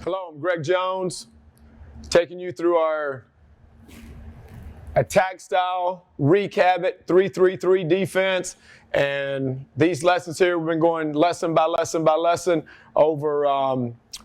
Hello, I'm Greg Jones, taking you through our attack style, wreak havoc, 3-3-3 defense. And these lessons here, we've been going lesson by lesson by lesson over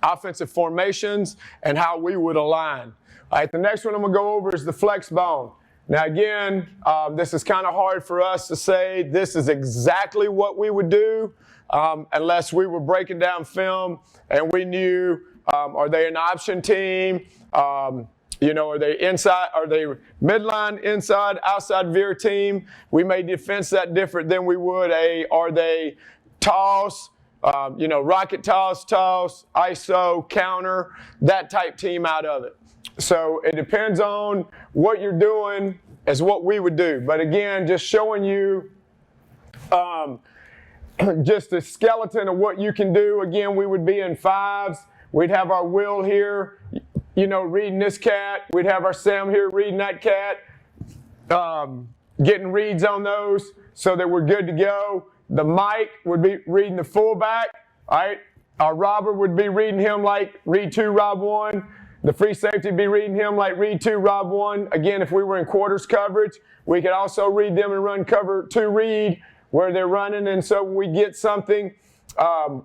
offensive formations and how we would align. All right, the next one I'm going to go over is the flex bone. Now again, this is kind of hard for us to say this is exactly what we would do unless we were breaking down film and we knew, are they an option team? Are they inside? Are they midline, inside, outside veer team? We may defense that different than we would are they toss, rocket toss, ISO, counter, that type team out of it. So it depends on what you're doing is what we would do. But again, just showing you just a skeleton of what you can do. Again, we would be in fives. We'd have our Will here, reading this cat. We'd have our Sam here reading that cat, getting reads on those so that we're good to go. The Mike would be reading the fullback, all right? Our Robert would be reading him like read 2, rob 1. The free safety would be reading him like read 2, rob 1. Again, if we were in quarters coverage, we could also read them and run cover 2 read where they're running. And so when we get something,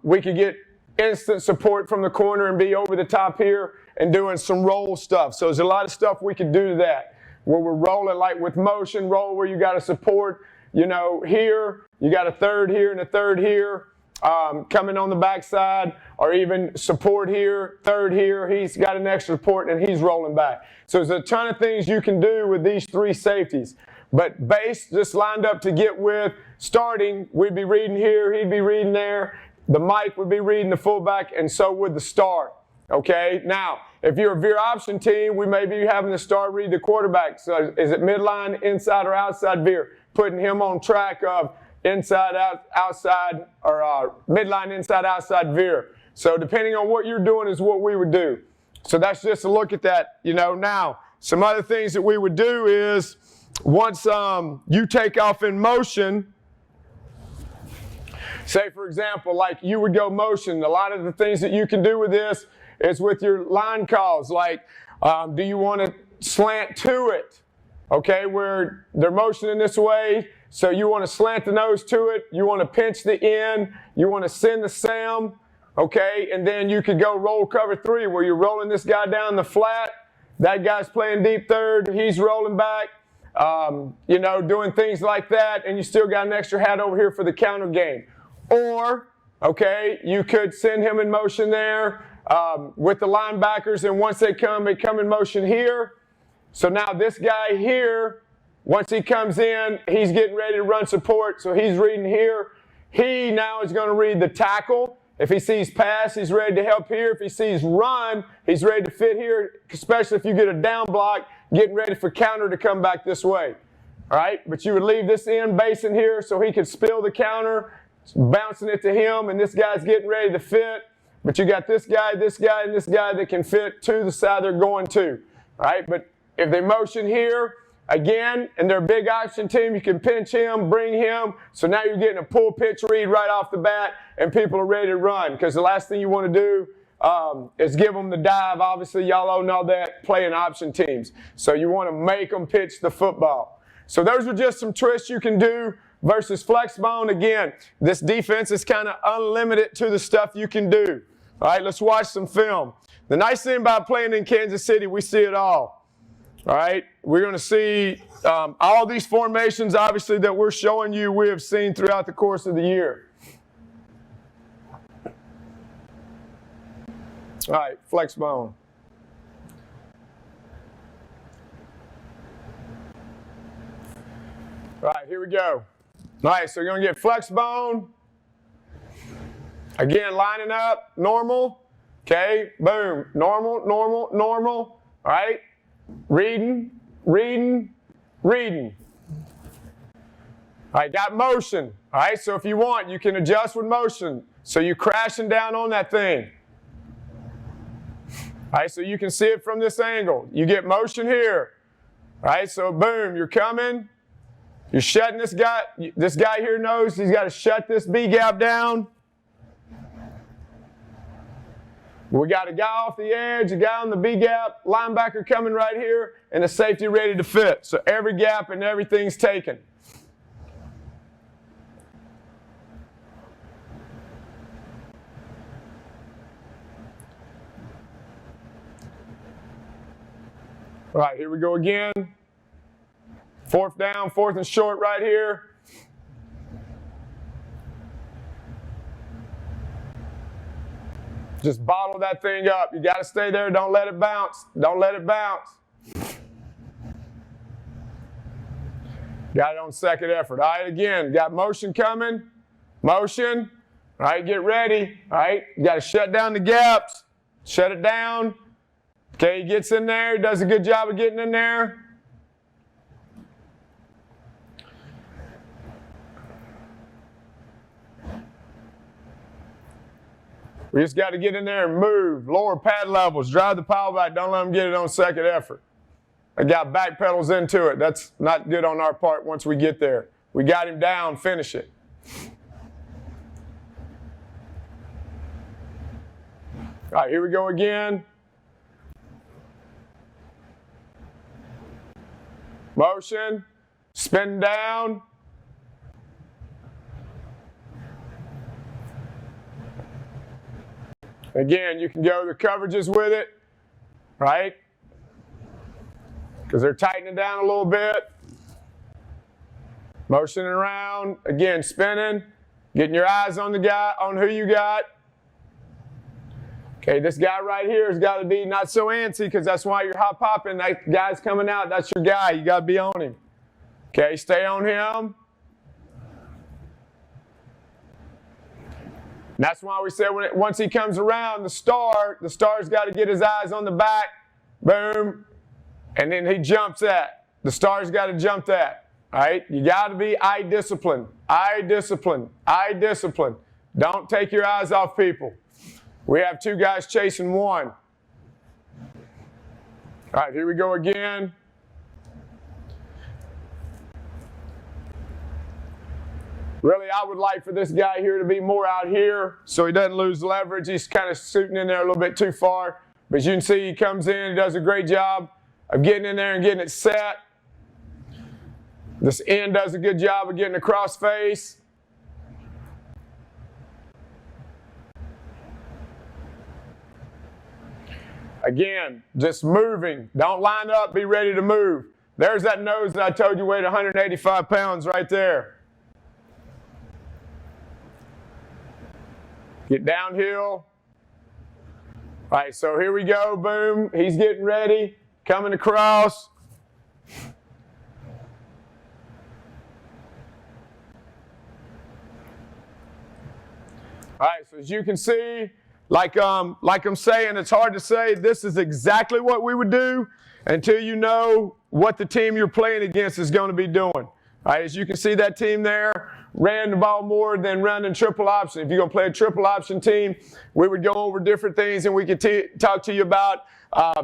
we could get instant support from the corner and be over the top here and doing some roll stuff. So there's a lot of stuff we could do to that where we're rolling like with motion roll where you got to support, here, you got a third here and a third here coming on the backside, or even support here, third here, he's got an extra support and he's rolling back. So there's a ton of things you can do with these 3 safeties. But base just lined up to get with starting, we'd be reading here, he'd be reading there. The Mike would be reading the fullback, and so would the star. Okay? Now, if you're a veer option team, we may be having the star read the quarterback. So is it midline, inside, or outside veer? Putting him on track of inside, outside, or midline, inside, outside veer. So depending on what you're doing is what we would do. So that's just a look at that. Now, some other things that we would do is once you take off in motion, say, for example, like you would go motion. A lot of the things that you can do with this is with your line calls. Like, do you want to slant to it? Okay, where they're motioning this way, so you want to slant the nose to it. You want to pinch the end. You want to send the Sam. Okay, and then you could go roll cover 3 where you're rolling this guy down the flat. That guy's playing deep third. He's rolling back. Doing things like that, and you still got an extra hat over here for the counter game. Or, okay, you could send him in motion there with the linebackers, and once they come in motion here. So now this guy here, once he comes in, he's getting ready to run support, so he's reading here. He now is going to read the tackle. If he sees pass, he's ready to help here. If he sees run, he's ready to fit here, especially if you get a down block, getting ready for counter to come back this way. All right, but you would leave this end base in here so he could spill the counter, bouncing it to him, and this guy's getting ready to fit. But you got this guy, and this guy that can fit to the side they're going to. All right, but if they motion here, again, and they're a big option team, you can pinch him, bring him. So now you're getting a pull pitch read right off the bat, and people are ready to run. Because the last thing you want to do is give them the dive. Obviously, y'all all know that, playing option teams. So you want to make them pitch the football. So those are just some twists you can do versus flex bone. Again, this defense is kind of unlimited to the stuff you can do. All right, let's watch some film. The nice thing about playing in Kansas City, we see it all. All right, we're going to see all these formations, obviously, that we're showing you we have seen throughout the course of the year. All right, flex bone. All right, here we go. All right, so you're going to get flex bone. Again, lining up, normal. Okay, boom, normal, normal, normal. All right, reading, reading, reading. All right, got motion. All right, so if you want, you can adjust with motion. So you're crashing down on that thing. All right, so you can see it from this angle. You get motion here. All right, so boom, you're coming. You're shutting this guy. This guy here knows he's got to shut this B gap down. We got a guy off the edge, a guy on the B gap, linebacker coming right here, and a safety ready to fit. So every gap and everything's taken. All right, here we go again. 4th down, 4th and short right here. Just bottle that thing up. You got to stay there. Don't let it bounce. Don't let it bounce. Got it on second effort. All right, again, got motion coming. Motion. All right, get ready. All right, you got to shut down the gaps. Shut it down. Okay, he gets in there. He does a good job of getting in there. We just got to get in there and move. Lower pad levels. Drive the power back. Don't let them get it on second effort. I got back pedals into it. That's not good on our part once we get there. We got him down. Finish it. All right, here we go again. Motion. Spin down. Again, you can go the coverages with it, right? Because they're tightening down a little bit. Motioning around. Again, spinning. Getting your eyes on the guy, on who you got. Okay, this guy right here has got to be not so antsy because that's why you're hot popping. That guy's coming out. That's your guy. You got to be on him. Okay, stay on him. And that's why we said once he comes around, the star's got to get his eyes on the back. Boom. And then he jumps that. The star's got to jump that. All right? You got to be eye discipline. Eye discipline. Eye discipline. Don't take your eyes off people. We have 2 guys chasing 1. All right, here we go again. Really, I would like for this guy here to be more out here so he doesn't lose leverage. He's kind of shooting in there a little bit too far. But as you can see, he comes in, he does a great job of getting in there and getting it set. This end does a good job of getting across face. Again, just moving. Don't line up, be ready to move. There's that nose that I told you weighed 185 pounds right there. Get downhill. All right, so here we go, boom. He's getting ready, coming across. All right, so as you can see, like I'm saying, it's hard to say this is exactly what we would do until you know what the team you're playing against is going to be doing. All right, as you can see, that team there ran the ball more than running triple option. If you're going to play a triple option team, we would go over different things and we could talk to you about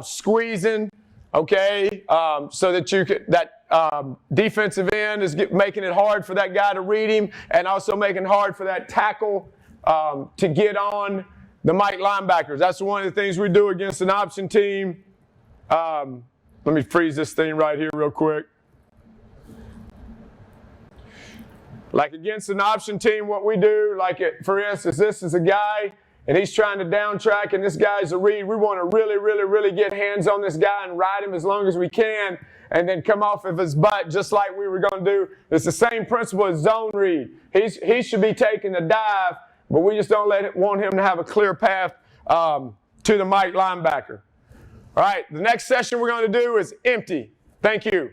squeezing, okay, so that you could, defensive end is making it hard for that guy to read him and also making it hard for that tackle to get on the Mike linebackers. That's one of the things we do against an option team. Let me freeze this thing right here real quick. Like against an option team, what we do, for instance, this is a guy, and he's trying to down track, and this guy's a read. We want to really, really, really get hands on this guy and ride him as long as we can, and then come off of his butt just like we were going to do. It's the same principle as zone read. He should be taking the dive, but we just don't want him to have a clear path to the Mike linebacker. All right, the next session we're going to do is empty. Thank you.